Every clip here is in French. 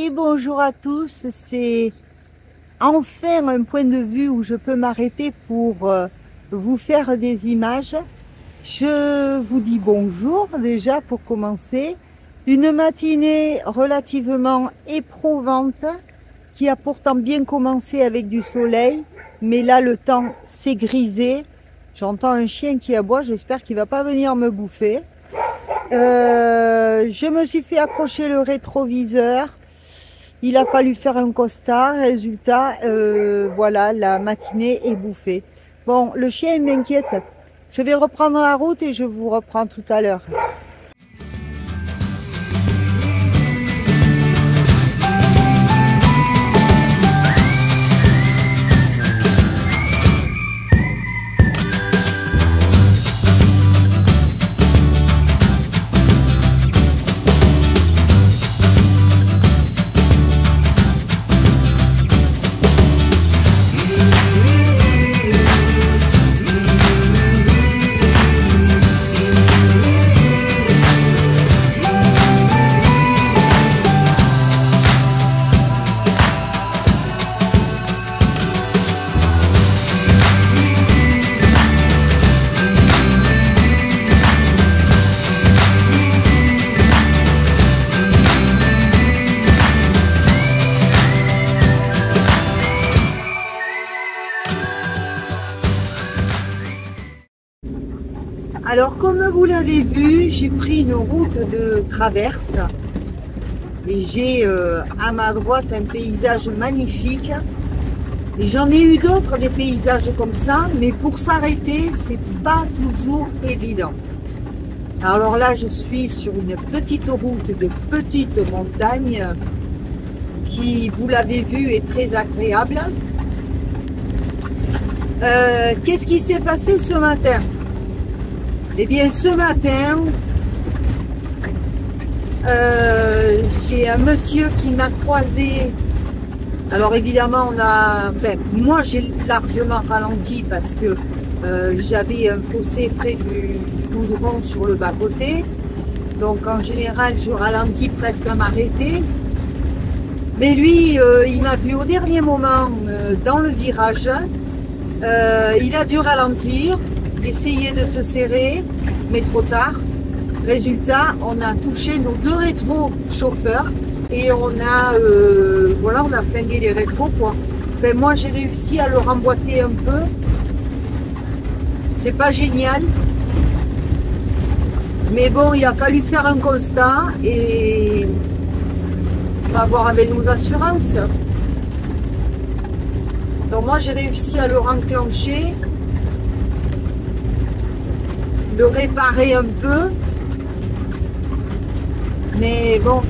Et bonjour à tous, c'est enfin un point de vue où je peux m'arrêter pour vous faire des images. Je vous dis bonjour déjà pour commencer. Une matinée relativement éprouvante qui a pourtant bien commencé avec du soleil, mais là le temps s'est grisé. J'entends un chien qui aboie, j'espère qu'il ne va pas venir me bouffer. Je me suis fait accrocher le rétroviseur. Il a fallu faire un constat. Résultat, voilà, la matinée est bouffée. Bon, le chien m'inquiète. Je vais reprendre la route et je vous reprends tout à l'heure. Alors, comme vous l'avez vu, j'ai pris une route de traverse et j'ai à ma droite un paysage magnifique. Et j'en ai eu d'autres, des paysages comme ça, mais pour s'arrêter, c'est pas toujours évident. Alors là, je suis sur une petite route de petite montagne qui, vous l'avez vu, est très agréable. Qu'est-ce qui s'est passé ce matin ? Eh bien, ce matin, j'ai un monsieur qui m'a croisé. Alors évidemment, moi j'ai largement ralenti parce que j'avais un fossé près du goudron sur le bas-côté. Donc en général, je ralentis presque à m'arrêter. Mais lui, il m'a vu au dernier moment dans le virage. Il a dû ralentir. Essayer de se serrer, mais trop tard. Résultat, on a touché nos deux rétro-chauffeurs et on a flingué les rétros, quoi. Enfin, moi, j'ai réussi à le remboîter un peu. C'est pas génial. Mais bon, il a fallu faire un constat et on va voir avec nos assurances. Donc moi, j'ai réussi à le renclencher, le réparer un peu, mais bon,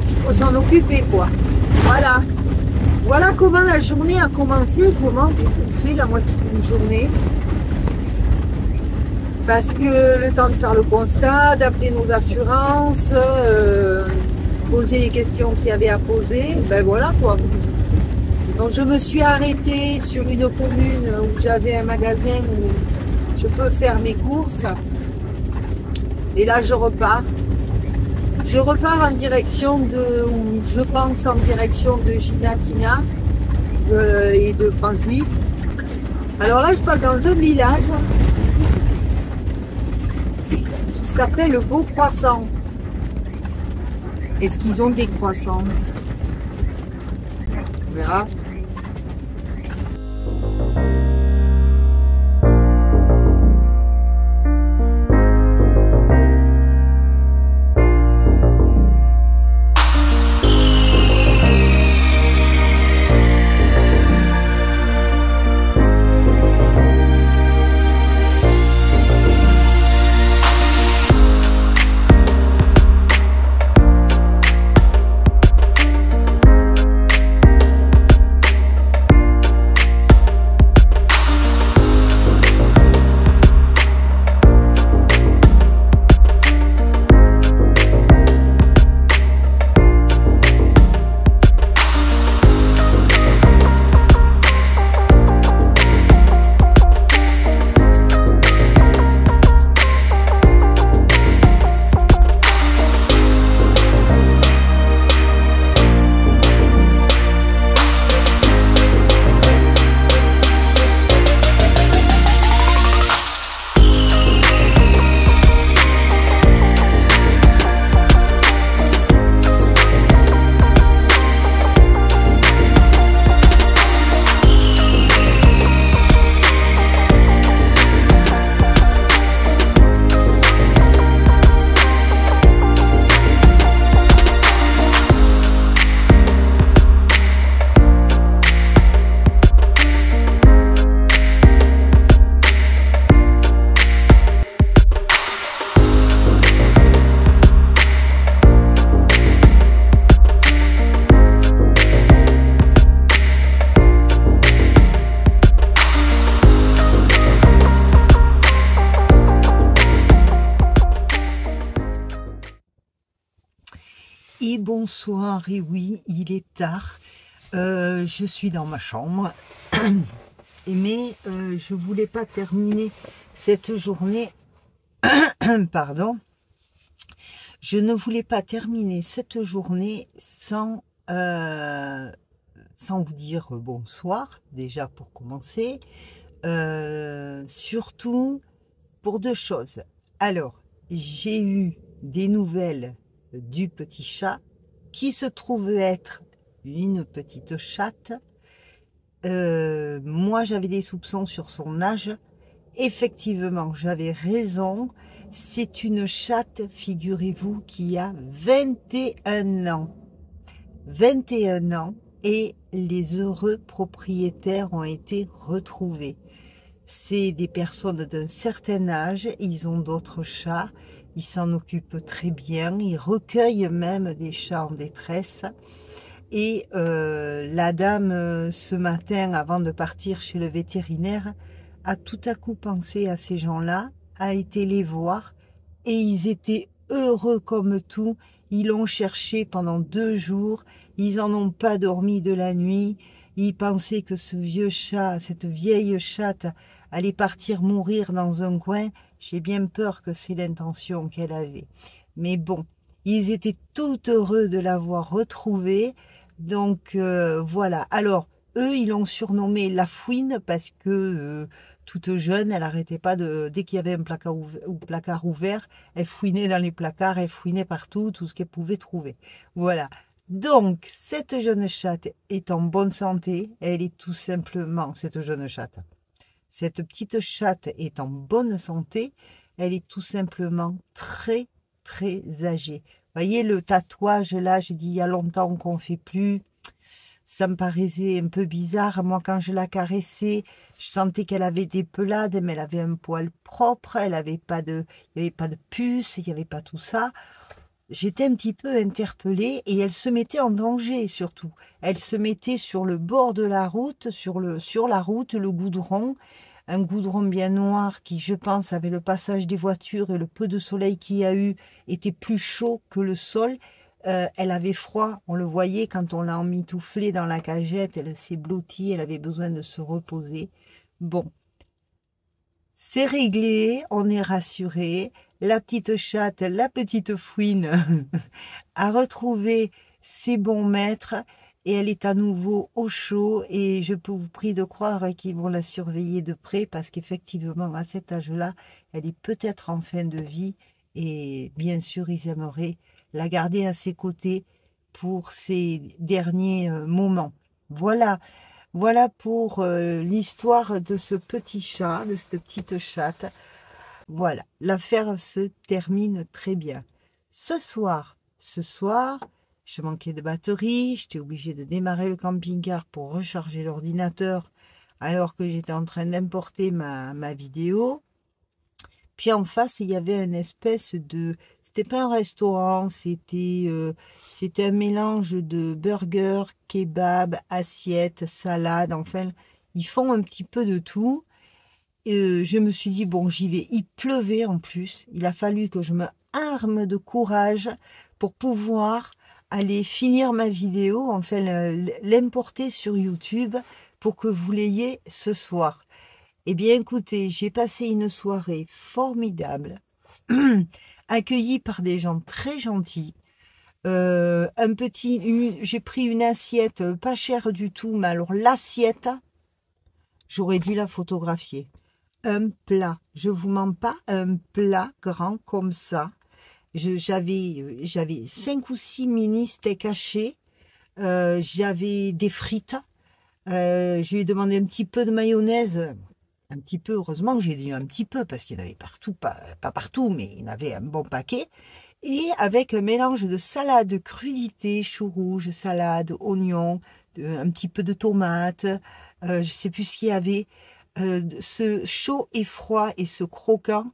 il faut s'en occuper, quoi. Voilà comment la journée a commencé, comment on fait la moitié d'une journée, parce que le temps de faire le constat, d'appeler nos assurances, poser les questions qu'il y avait à poser, ben voilà, quoi. Donc je me suis arrêtée sur une commune où j'avais un magasin où je peux faire mes courses. Et là, je repars. Je repars en direction je pense en direction de Gina-Tina et de Francis. Alors là, je passe dans un village qui s'appelle le Beau Croissant. Est-ce qu'ils ont des croissants? On verra. Et bonsoir, et oui, il est tard. Je suis dans ma chambre. Mais je voulais pas terminer cette journée. Pardon. Je ne voulais pas terminer cette journée sans vous dire bonsoir, déjà pour commencer. Surtout pour deux choses. Alors, j'ai eu des nouvelles du petit chat qui se trouve être une petite chatte. Moi, j'avais des soupçons sur son âge. Effectivement, j'avais raison. C'est une chatte, figurez-vous, qui a 21 ans. 21 ans et les heureux propriétaires ont été retrouvés. C'est des personnes d'un certain âge, ils ont d'autres chats, ils s'en occupent très bien, ils recueillent même des chats en détresse. Et la dame, ce matin, avant de partir chez le vétérinaire, a tout à coup pensé à ces gens-là, a été les voir, et ils étaient heureux comme tout. Ils l'ont cherché pendant 2 jours, ils n'en ont pas dormi de la nuit, ils pensaient que ce vieux chat, cette vieille chatte, allait partir mourir dans un coin. J'ai bien peur que c'est l'intention qu'elle avait. Mais bon, ils étaient tout heureux de l'avoir retrouvée. Donc voilà. Alors, eux, ils l'ont surnommée la Fouine parce que toute jeune, elle n'arrêtait pas de, dès qu'il y avait un placard ouvert, elle fouinait dans les placards, elle fouinait partout, tout ce qu'elle pouvait trouver. Voilà. Donc, cette jeune chatte est en bonne santé. Elle est tout simplement, cette jeune chatte, cette petite chatte est en bonne santé. Elle est tout simplement très, très âgée. Vous voyez le tatouage là, j'ai dit il y a longtemps qu'on ne fait plus. Ça me paraissait un peu bizarre. Moi, quand je la caressais, je sentais qu'elle avait des pelades, mais elle avait un poil propre. Elle avait pas de, il n'y avait pas de puce, il n'y avait pas tout ça. J'étais un petit peu interpellée et elle se mettait en danger surtout. Elle se mettait sur le bord de la route, sur la route, le goudron. Un goudron bien noir qui, je pense, avec le passage des voitures et le peu de soleil qu'il y a eu, était plus chaud que le sol. Elle avait froid, on le voyait quand on l'a emmitouflée dans la cagette, elle s'est blottie, elle avait besoin de se reposer. Bon, c'est réglé, on est rassuré. La petite chatte, la petite Fouine, a retrouvé ses bons maîtres et elle est à nouveau au chaud. Et je peux vous prier de croire qu'ils vont la surveiller de près parce qu'effectivement, à cet âge-là, elle est peut-être en fin de vie. Et bien sûr, ils aimeraient la garder à ses côtés pour ces derniers moments. Voilà. Voilà pour l'histoire de ce petit chat, de cette petite chatte. Voilà, l'affaire se termine très bien. Ce soir, je manquais de batterie, j'étais obligée de démarrer le camping-car pour recharger l'ordinateur alors que j'étais en train d'importer ma vidéo. Puis en face, il y avait une espèce de... C'était pas un restaurant, c'était un mélange de burger, kebab, assiette, salade. Enfin, ils font un petit peu de tout. Je me suis dit, bon, j'y vais. Il pleuvait en plus. Il a fallu que je me arme de courage pour pouvoir aller finir ma vidéo, enfin l'importer sur YouTube pour que vous l'ayez ce soir. Eh bien, écoutez, j'ai passé une soirée formidable, accueillie par des gens très gentils. J'ai pris une assiette pas chère du tout, mais alors l'assiette, j'aurais dû la photographier. Un plat, je vous mens pas, un plat grand comme ça. J'avais 5 ou 6 mini steaks hachés, j'avais des frites, je lui ai demandé un petit peu de mayonnaise. Un petit peu, heureusement que j'ai dit un petit peu, parce qu'il y en avait partout, pas partout, mais il y en avait un bon paquet. Et avec un mélange de salade crudité, choux rouges, salade, oignons, un petit peu de tomate, je sais plus ce qu'il y avait. Ce chaud et froid et ce croquant,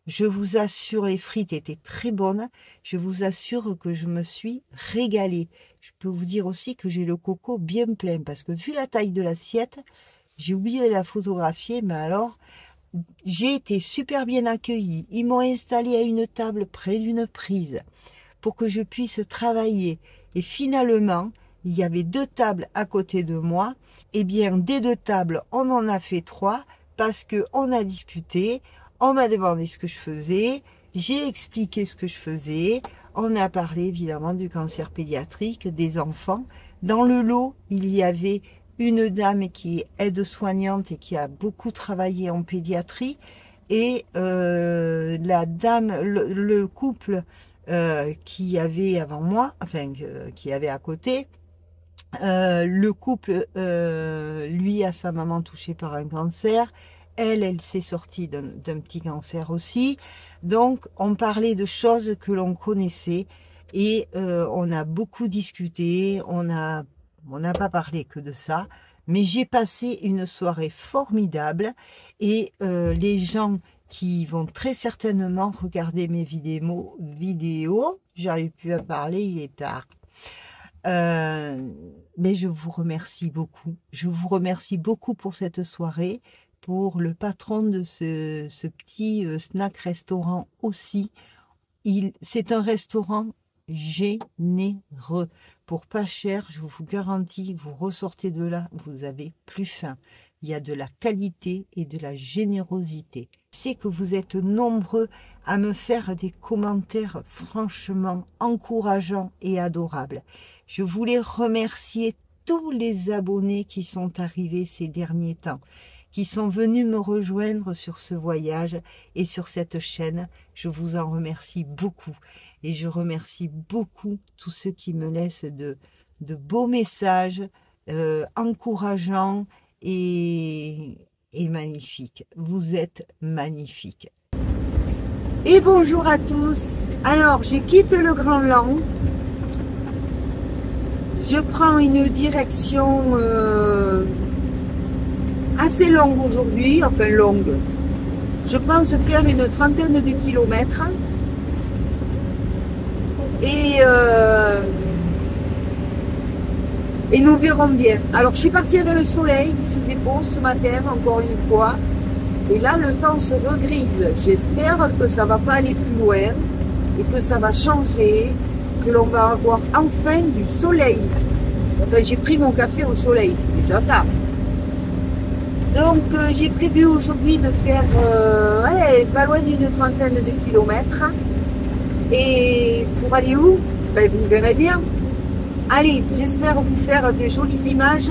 je vous assure, les frites étaient très bonnes. Je vous assure que je me suis régalée. Je peux vous dire aussi que j'ai le coco bien plein, parce que vu la taille de l'assiette, j'ai oublié de la photographier, mais alors, j'ai été super bien accueillie. Ils m'ont installée à une table près d'une prise pour que je puisse travailler. Et finalement, il y avait 2 tables à côté de moi. Eh bien, des 2 tables, on en a fait 3 parce qu'on a discuté, on m'a demandé ce que je faisais, j'ai expliqué ce que je faisais, on a parlé évidemment du cancer pédiatrique des enfants. Dans le lot, il y avait une dame qui est aide-soignante et qui a beaucoup travaillé en pédiatrie, et la dame, le couple qui avait avant moi, enfin qui avait à côté, le couple, lui a sa maman touchée par un cancer, elle s'est sortie d'un petit cancer aussi, donc on parlait de choses que l'on connaissait, et on a beaucoup discuté, on n'a pas parlé que de ça, mais j'ai passé une soirée formidable, et les gens qui vont très certainement regarder mes vidéos, j'arrive plus à parler, il est tard. Mais je vous remercie beaucoup. Je vous remercie beaucoup pour cette soirée, pour le patron de ce petit snack restaurant aussi. C'est un restaurant généreux. Pour pas cher, je vous garantis, vous ressortez de là, vous avez plus faim. Il y a de la qualité et de la générosité. C'est que vous êtes nombreux à me faire des commentaires franchement encourageants et adorables. Je voulais remercier tous les abonnés qui sont arrivés ces derniers temps, qui sont venus me rejoindre sur ce voyage et sur cette chaîne. Je vous en remercie beaucoup. Et je remercie beaucoup tous ceux qui me laissent de beaux messages encourageants et magnifiques. Vous êtes magnifiques. Et bonjour à tous. Alors, je quitte le Grand Land. Je prends une direction assez longue aujourd'hui, enfin longue. Je pense faire une 30aine de kilomètres. Et nous verrons bien. Alors, je suis partie avec le soleil, il faisait beau ce matin, encore une fois. Et là, le temps se regrise. J'espère que ça ne va pas aller plus loin et que ça va changer, que l'on va avoir enfin du soleil. Enfin, j'ai pris mon café au soleil, c'est déjà ça. Donc, j'ai prévu aujourd'hui de faire pas loin d'une 30aine de kilomètres. Et pour aller où? Ben, vous verrez bien. Allez, j'espère vous faire de jolies images.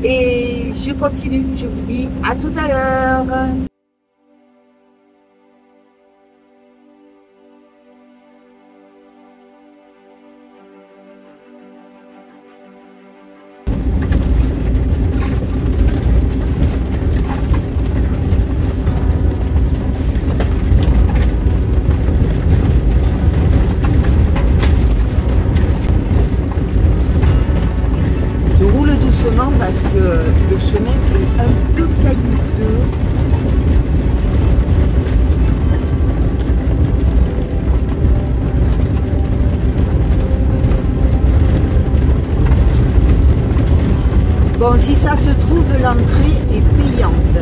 Et je continue. Je vous dis à tout à l'heure. Parce que le chemin est un peu caillouteux. Bon, si ça se trouve, l'entrée est payante.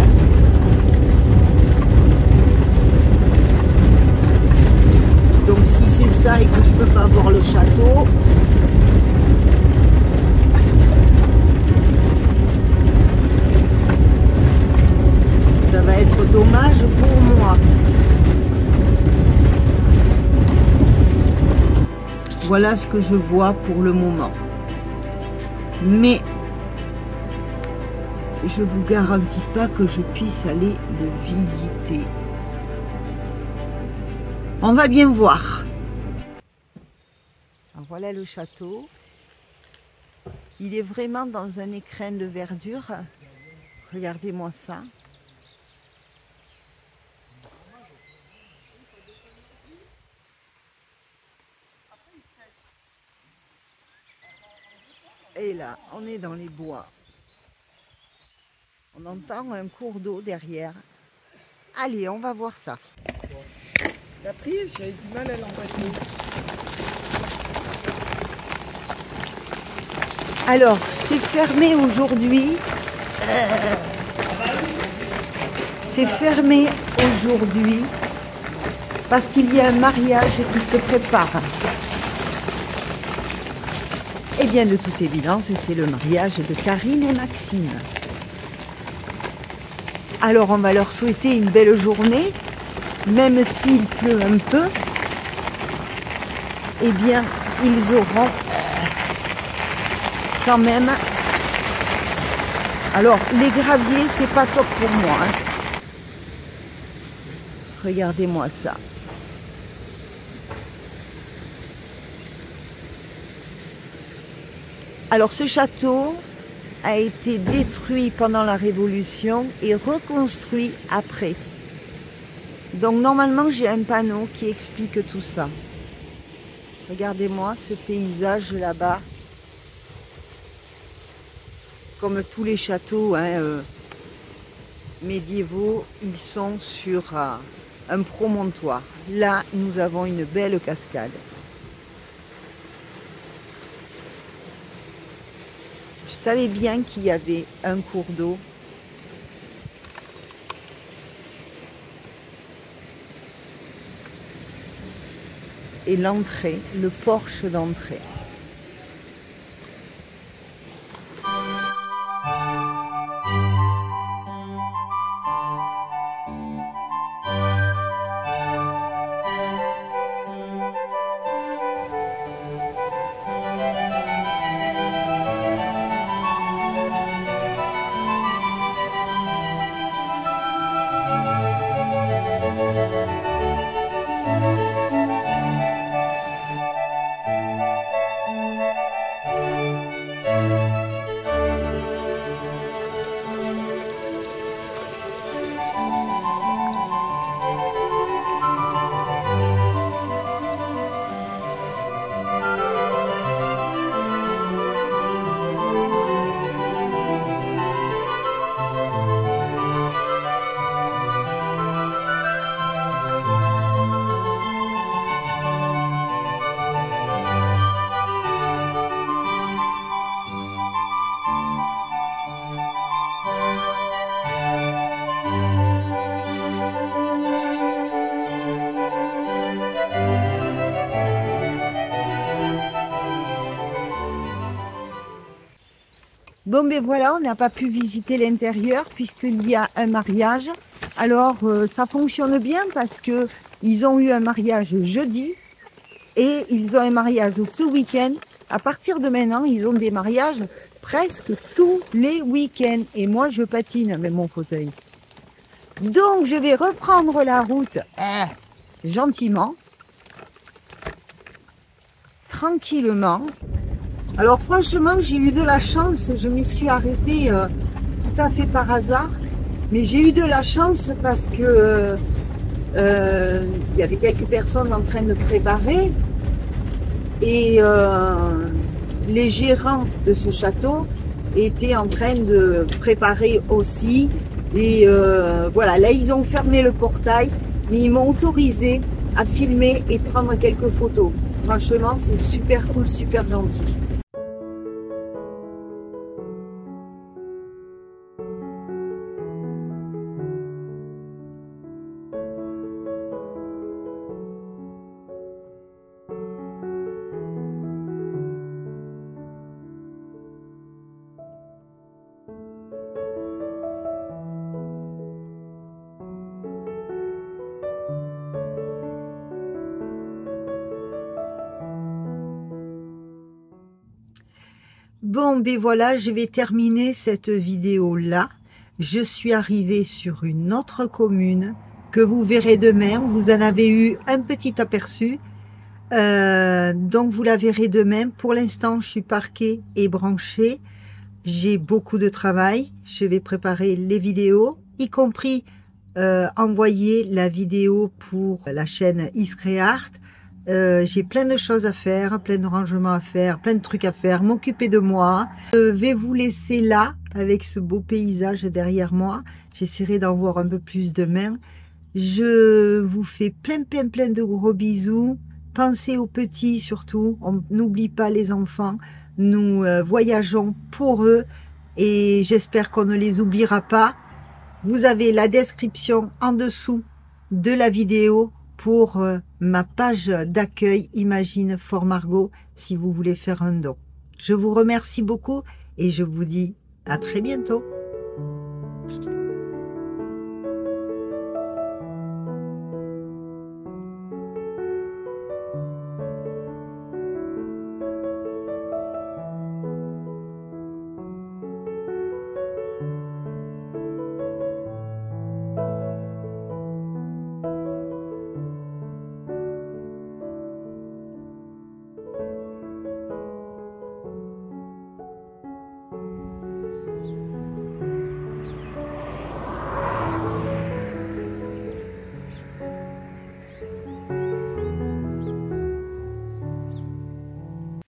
Donc si c'est ça et que je peux pas voir le château, ça va être dommage pour moi. Voilà ce que je vois pour le moment. Mais je vous garantis pas que je puisse aller le visiter. On va bien voir. Alors voilà le château. Il est vraiment dans un écrin de verdure. Regardez-moi ça. Et là, on est dans les bois. On entend un cours d'eau derrière. Allez, on va voir ça. La prise, j'avais du mal à l'emballer. Alors, c'est fermé aujourd'hui. C'est fermé aujourd'hui parce qu'il y a un mariage qui se prépare. Et bien de toute évidence, c'est le mariage de Karine et Maxime. Alors on va leur souhaiter une belle journée, même s'il pleut un peu, eh bien ils auront quand même... Alors les graviers, c'est pas top pour moi, hein. Regardez-moi ça. Alors ce château a été détruit pendant la Révolution et reconstruit après. Donc normalement j'ai un panneau qui explique tout ça. Regardez-moi ce paysage là-bas. Comme tous les châteaux médiévaux, ils sont sur un promontoire. Là, nous avons une belle cascade. Je savais bien qu'il y avait un cours d'eau. Et l'entrée, le porche d'entrée. Bon, mais voilà, on n'a pas pu visiter l'intérieur puisqu'il y a un mariage. Alors, ça fonctionne bien parce que ils ont eu un mariage jeudi et ils ont un mariage ce week-end. À partir de maintenant, ils ont des mariages presque tous les week-ends. Et moi, je patine avec mon fauteuil. Donc, je vais reprendre la route gentiment, tranquillement. Alors franchement, j'ai eu de la chance, je m'y suis arrêtée tout à fait par hasard, mais j'ai eu de la chance parce que il y avait quelques personnes en train de préparer et les gérants de ce château étaient en train de préparer aussi et voilà, là ils ont fermé le portail, mais ils m'ont autorisé à filmer et prendre quelques photos. Franchement, c'est super cool, super gentil. Bon, ben voilà, je vais terminer cette vidéo là. Je suis arrivée sur une autre commune que vous verrez demain. Vous en avez eu un petit aperçu. Donc vous la verrez demain. Pour l'instant, je suis parquée et branchée. J'ai beaucoup de travail. Je vais préparer les vidéos, y compris envoyer la vidéo pour la chaîne Iscreart. J'ai plein de choses à faire, plein de rangements à faire, plein de trucs à faire, m'occuper de moi. Je vais vous laisser là, avec ce beau paysage derrière moi. J'essaierai d'en voir un peu plus demain. Je vous fais plein de gros bisous. Pensez aux petits surtout. On n'oublie pas les enfants. Nous voyageons pour eux et j'espère qu'on ne les oubliera pas. Vous avez la description en dessous de la vidéo pour ma page d'accueil Imagine for Margot si vous voulez faire un don. Je vous remercie beaucoup et je vous dis à très bientôt.